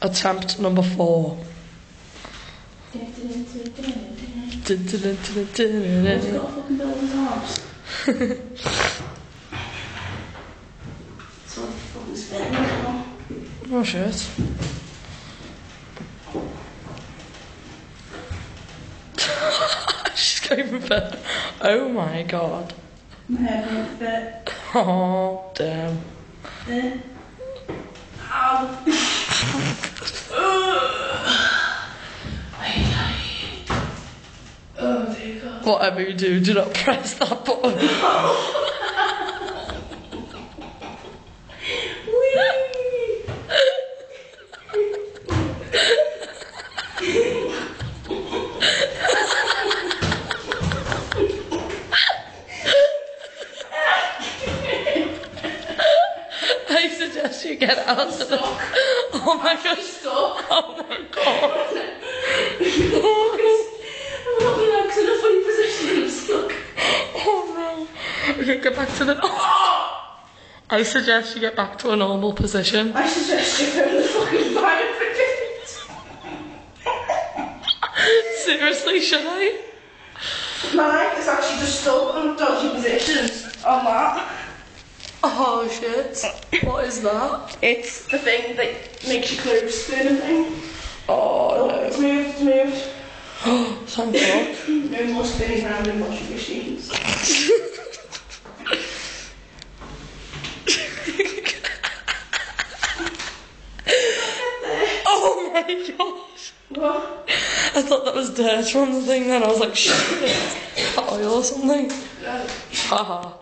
Attempt number 4. What's got a fucking bill on his arms? So fucking spitting now. Oh shit. She's going for bed. Oh my god. My hair won't fit. Oh damn. There. Ow. Oh dear God. Whatever you do not press that button. I suggest you get out of the... Oh my god. Oh my god. I'm not relaxed in a funny position. I'm stuck. Oh no. Okay, get back to the... I suggest you get back to a normal position. I suggest you go to the fucking fire brigade. Seriously, should I? My neck is actually just stuck in dodgy positions on that. Oh shit. What is that? It's the thing that makes your clothes spin and thing. Oh no. It's moved, it's moved. Thank God. No more spinning around in washing machines. Oh my gosh. What? I thought that was dirt from the thing then. I was like, shit. Oil or something. No. Haha.